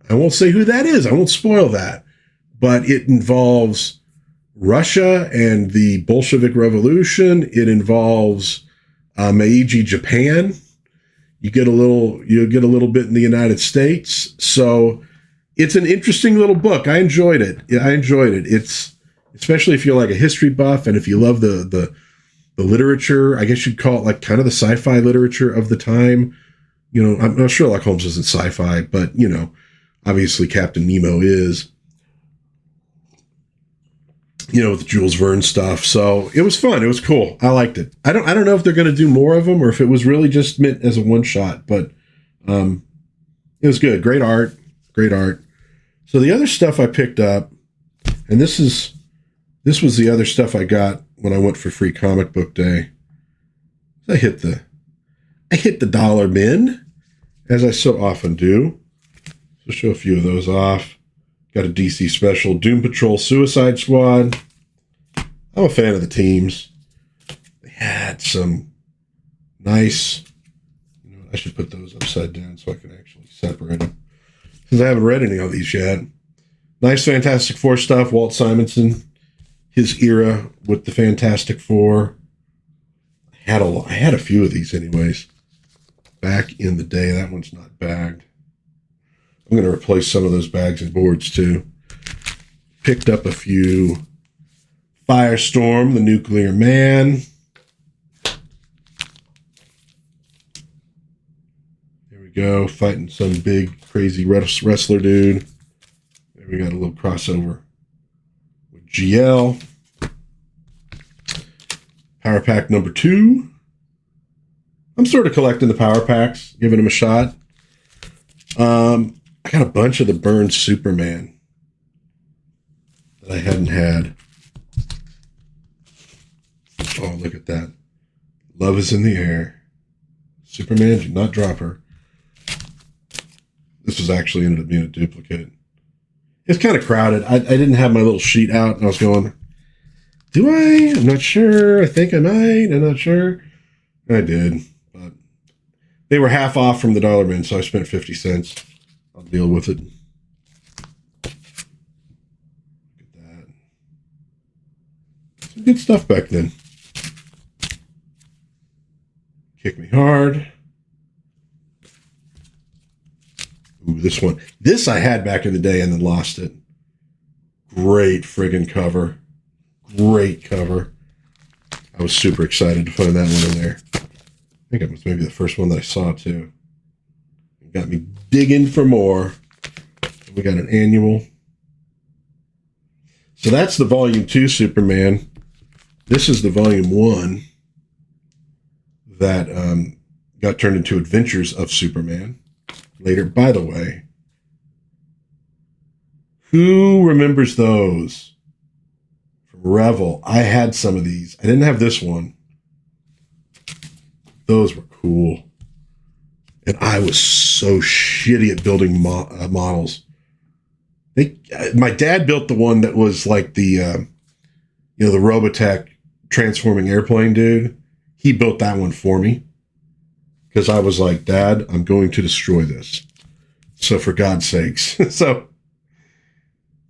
I won't say who that is. I won't spoil that. But it involves Russia and the Bolshevik Revolution. It involves Meiji Japan. You get a little bit in the United States. So it's an interesting little book. I enjoyed it. It's especially if you're like a history buff and if you love the literature. I guess you'd call it like kind of the sci-fi literature of the time. You know, I'm not sure Sherlock Holmes isn't sci-fi, but you know, obviously Captain Nemo is. You know, with Jules Verne stuff. So it was fun. It was cool. I liked it. I don't know if they're going to do more of them or if it was really just meant as a one shot, but it was good. Great art. So the other stuff I picked up, and this was the other stuff I got when I went for free comic book day. I hit the dollar bin, as I so often do. So show a few of those off. Got a DC special, Doom Patrol Suicide Squad. I'm a fan of the teams. They had some nice, you know, I should put those upside down so I can actually separate them. Because I haven't read any of these yet. Nice Fantastic Four stuff, Walt Simonson, his era with the Fantastic Four. I had a few of these anyways. Back in the day, that one's not bagged. I'm going to replace some of those bags and boards too. Picked up a few Firestorm, the Nuclear Man. There we go, fighting some big, crazy wrestler dude. There we got a little crossover with GL. Power Pack number 2. I'm sort of collecting the Power Packs, giving them a shot. I got a bunch of the Byrne Superman that I hadn't had. Oh, look at that. Love is in the air. Superman, do not drop her. This was actually ended up being a duplicate. It's kind of crowded. I didn't have my little sheet out, and I was going, do I? I'm not sure. I think I might. I'm not sure. I did, but they were half off from the dollar bin, so I spent 50 cents. I'll deal with it. Look at that. Some good stuff back then. Kick Me Hard. Ooh, this one. This I had back in the day and then lost it. Great friggin' cover. Great cover. I was super excited to find that one in there. I think it was maybe the first one that I saw too. It got me digging for more. We got an annual. So that's the Volume 2 Superman. This is the Volume 1 that got turned into Adventures of Superman later. By the way, who remembers those from Revel? I had some of these. I didn't have this one. Those were cool. And I was so shitty at building models. My dad built the one that was like the Robotech transforming airplane dude. He built that one for me because I was like, Dad, I'm going to destroy this. So for God's sakes. So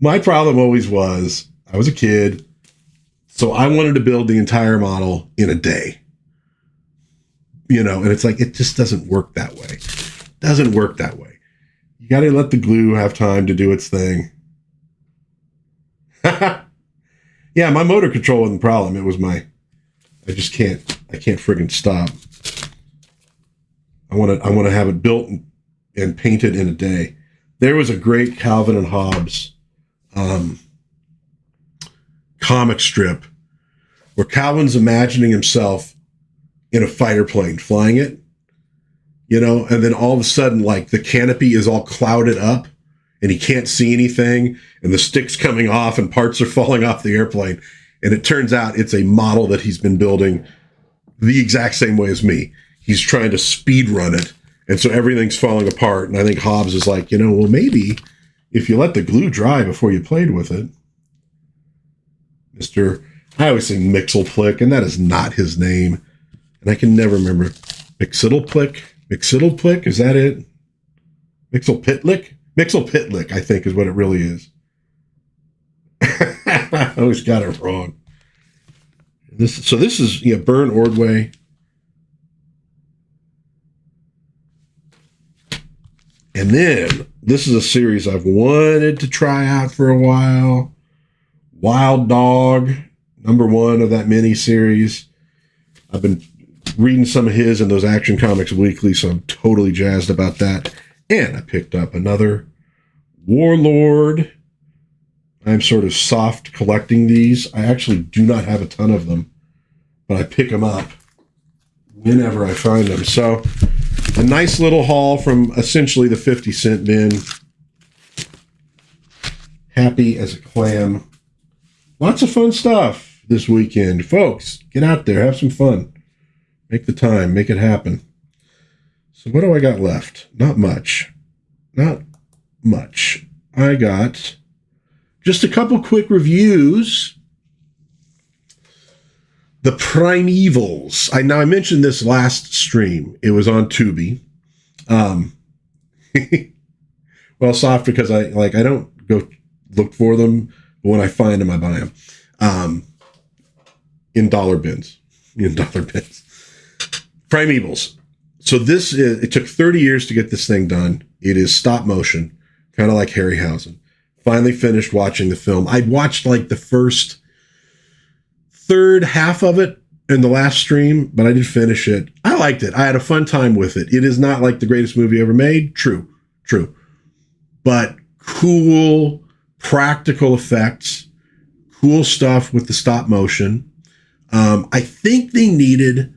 my problem always was I was a kid. So I wanted to build the entire model in a day. You know, and it's like, it just doesn't work that way. Doesn't work that way. You got to let the glue have time to do its thing. Yeah, my motor control wasn't the problem. It was I can't friggin' stop. I want to have it built and painted in a day. There was a great Calvin and Hobbes comic strip where Calvin's imagining himself in a fighter plane flying it, you know, and then all of a sudden, like, the canopy is all clouded up and he can't see anything and the stick's coming off and parts are falling off the airplane. And it turns out it's a model that he's been building the exact same way as me. He's trying to speed run it. And so everything's falling apart. And I think Hobbes is like, you know, well, maybe if you let the glue dry before you played with it. Mr. I always say Mixelplick, and that is not his name. And I can never remember. Mixelplick? Mixelplick? Is that it? Mixelpitlick? Mixelpitlick, I think, is what it really is. I always got it wrong. This is Burn Ordway. And then this is a series I've wanted to try out for a while. Wild Dog, #1 of that mini series. I've been reading some of his in those Action Comics Weekly, so I'm totally jazzed about that. And I picked up another Warlord. I'm sort of soft collecting these. I actually do not have a ton of them, but I pick them up whenever I find them. So a nice little haul from essentially the 50-cent bin. Happy as a clam. Lots of fun stuff this weekend. Folks, get out there. Have some fun. Make the time. Make it happen. So what do I got left? Not much. Not much. I got just a couple quick reviews. The Primevals. I mentioned this last stream. It was on Tubi. Well, soft because I don't go look for them, but when I find them, I buy them. In dollar bins. Primevals. So it took 30 years to get this thing done. It is stop motion, kind of like Harryhausen. Finally finished watching the film. I'd watched like the first third half of it in the last stream, but I did finish it. I liked it. I had a fun time with it. It is not like the greatest movie ever made. True. But cool, practical effects, cool stuff with the stop motion. I think they needed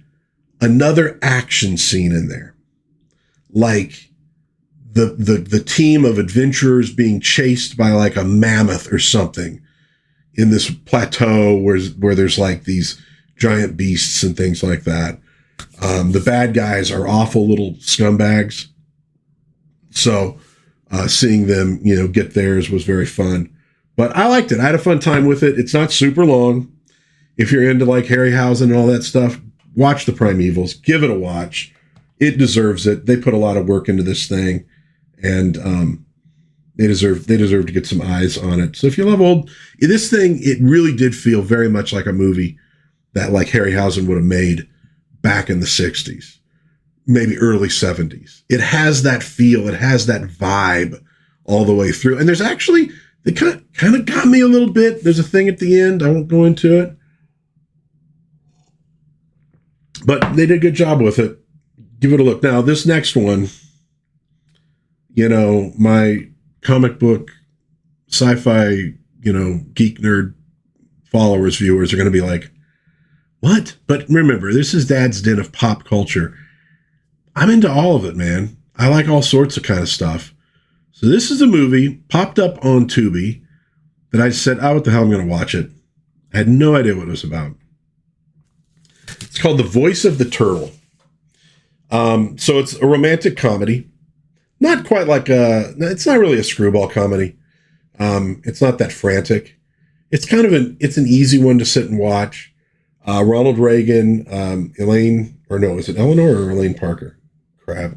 another action scene in there. Like the team of adventurers being chased by like a mammoth or something in this plateau where there's like these giant beasts and things like that. The bad guys are awful little scumbags. So seeing them, get theirs was very fun. But I liked it. I had a fun time with it. It's not super long. If you're into like Harryhausen and all that stuff, watch the Primevals. Give it a watch. It deserves it. They put a lot of work into this thing, and they deserve to get some eyes on it. So if you love this thing, it really did feel very much like a movie that like Harryhausen would have made back in the 60s, maybe early 70s. It has that feel. It has that vibe all the way through. And there's actually, they kind of got me a little bit. There's a thing at the end. I won't go into it. But they did a good job with it. Give it a look. Now, this next one, my comic book, sci-fi, geek nerd followers, viewers are going to be like, what? But remember, this is Dad's Den of pop culture. I'm into all of it, man. I like all sorts of kind of stuff. So this is a movie popped up on Tubi that I said, what the hell, I'm going to watch it. I had no idea what it was about. It's called The Voice of the Turtle. So it's a romantic comedy. Not quite like it's not really a screwball comedy. It's not that frantic. It's kind of it's an easy one to sit and watch. Ronald Reagan, is it Eleanor or Elaine Parker? Crap.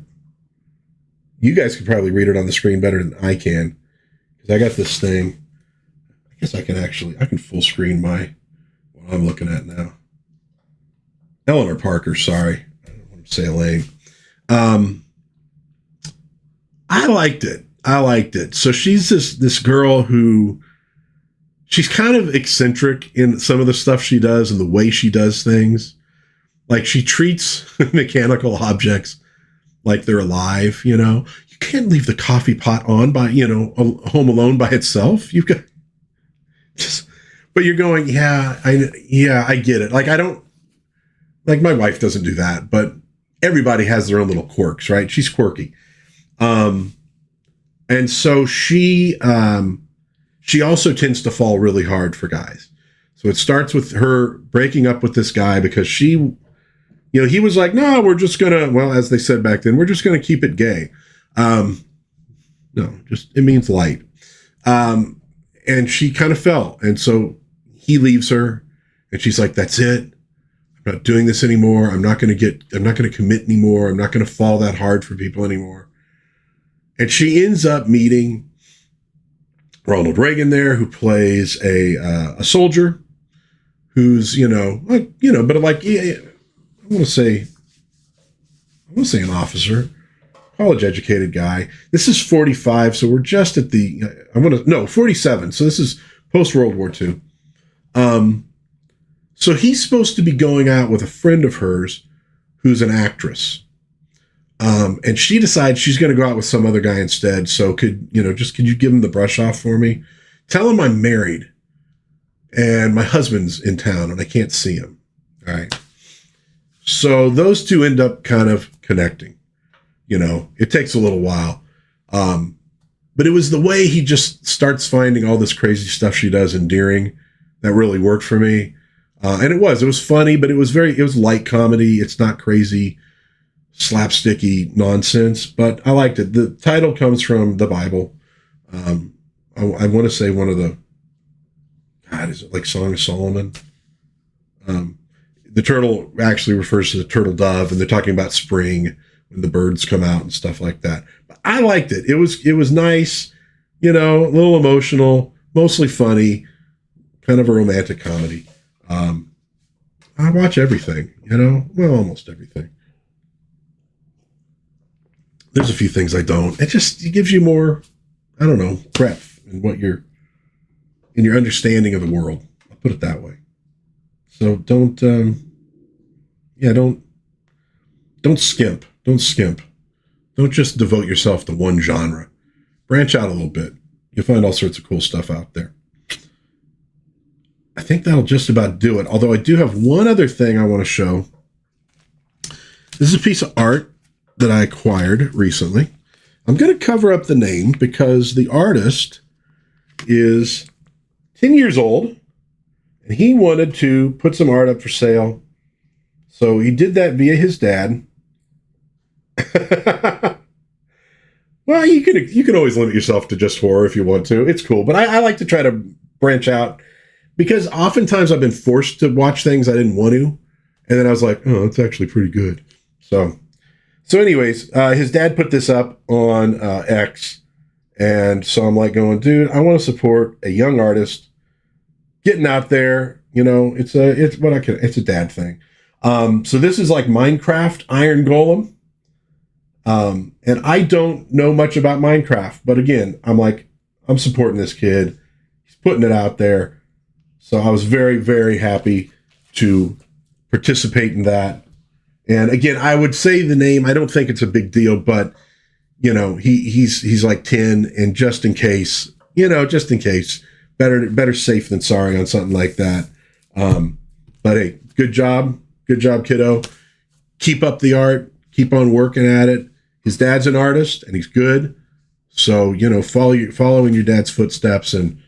You guys could probably read it on the screen better than I can, because I got this thing. I guess I can full screen what I'm looking at now. Eleanor Parker, sorry. I don't want to say Elaine. I liked it. So she's this girl who, she's kind of eccentric in some of the stuff she does and the way she does things. Like she treats mechanical objects like they're alive, You can't leave the coffee pot on by, home alone by itself. You've got but you're going, I get it. Like my wife doesn't do that, but everybody has their own little quirks, right? She's quirky. And so she also tends to fall really hard for guys. So it starts with her breaking up with this guy because he was like, no, we're just as they said back then, we're just going to keep it gay. No, just, it means light. And she kind of fell. And so he leaves her, and she's like, that's it. I'm not doing this anymore. I'm not going to commit anymore. I'm not going to fall that hard for people anymore. And she ends up meeting Ronald Reagan there, who plays a soldier who's, but like, yeah, I want to say an officer, college educated guy. This is 45. So we're just at 47. So this is post World War II. So he's supposed to be going out with a friend of hers who's an actress. And she decides she's going to go out with some other guy instead. So could you give him the brush off for me? Tell him I'm married and my husband's in town and I can't see him. All right. So those two end up kind of connecting. It takes a little while. But it was the way he just starts finding all this crazy stuff she does endearing that really worked for me. And it was funny, but it was light comedy. It's not crazy, slapsticky nonsense, but I liked it. The title comes from the Bible. I want to say one of the, is it like Song of Solomon? The turtle actually refers to the turtle dove, and they're talking about spring when the birds come out and stuff like that. But I liked it. It was nice, a little emotional, mostly funny, kind of a romantic comedy. I watch everything, almost everything. There's a few things I don't. It gives you more, breadth in your understanding of the world. I'll put it that way. So don't skimp. Don't skimp. Don't just devote yourself to one genre. Branch out a little bit. You'll find all sorts of cool stuff out there. I think that'll just about do it. Although I do have one other thing I want to show. This is a piece of art that I acquired recently. I'm going to cover up the name because the artist is 10 years old and he wanted to put some art up for sale. So he did that via his dad. Well, you can always limit yourself to just horror if you want to. It's cool. But I like to try to branch out because oftentimes I've been forced to watch things I didn't want to. And then I was like, oh, it's actually pretty good. So anyways, his dad put this up on X. And so I'm like going, dude, I want to support a young artist getting out there. It's a dad thing. So this is like Minecraft Iron Golem. And I don't know much about Minecraft, but again, I'm supporting this kid. He's putting it out there. So I was very, very happy to participate in that. And again, I would say the name, I don't think it's a big deal, but he's like 10 and just in case, better safe than sorry on something like that. But hey, good job, kiddo. Keep up the art, keep on working at it. His dad's an artist and he's good. So, following your dad's footsteps and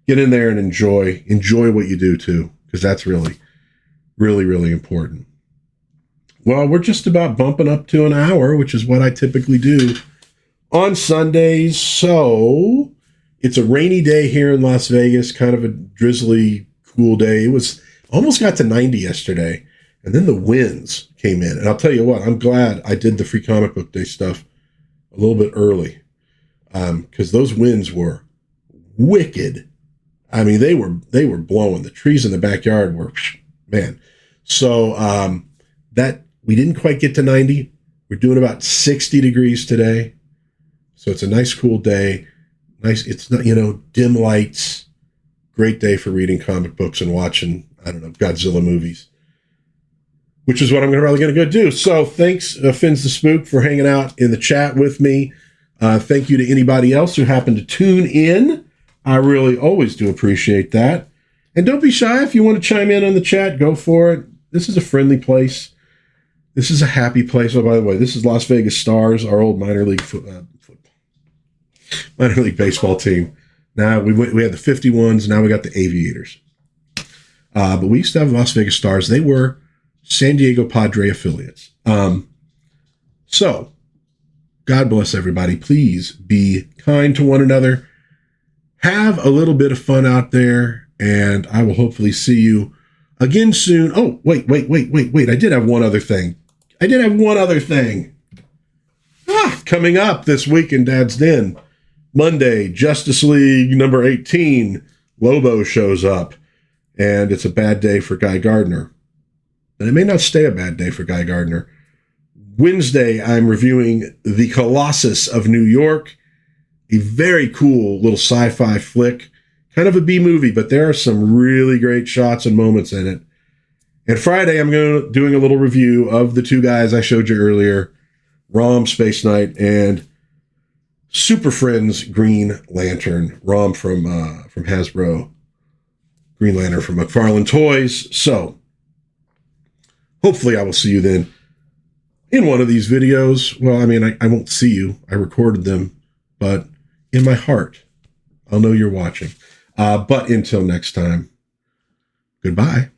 get in there and enjoy what you do too. Cause that's really, really, really important. Well, we're just about bumping up to an hour, which is what I typically do on Sundays. So it's a rainy day here in Las Vegas, kind of a drizzly, cool day. It was almost got to 90 yesterday. And then the winds came in. And I'll tell you what, I'm glad I did the free comic book day stuff a little bit early. Because those winds were wicked. I mean, they were blowing. The trees in the backyard were, man. So that we didn't quite get to 90. We're doing about 60 degrees today. So it's a nice, cool day. Nice. It's not, dim lights. Great day for reading comic books and watching, Godzilla movies. Which is what I'm probably going to go do. So thanks, Fins the Spook, for hanging out in the chat with me. Thank you to anybody else who happened to tune in. I really always do appreciate that. And don't be shy. If you want to chime in on the chat, go for it. This is a friendly place. This is a happy place. Oh, by the way, this is Las Vegas Stars, our old minor league baseball team. Now we had the 51s. Now we got the Aviators. But we used to have Las Vegas Stars. They were San Diego Padre affiliates. So God bless everybody. Please be kind to one another. Have a little bit of fun out there. and I will hopefully see you again soon. Oh, wait. I did have one other thing. Coming up this week in Dad's Den. Monday, Justice League number 18. Lobo shows up, and it's a bad day for Guy Gardner. And it may not stay a bad day for Guy Gardner. Wednesday, I'm reviewing The Colossus of New York, a very cool little sci-fi flick, kind of a B movie, but there are some really great shots and moments in it. And Friday, I'm doing a little review of the two guys I showed you earlier, Rom Space Knight and Super Friends Green Lantern. Rom from Hasbro, Green Lantern from McFarlane Toys. So hopefully I will see you then in one of these videos. Well, I mean, I won't see you. I recorded them, but in my heart, I'll know you're watching. But until next time, goodbye.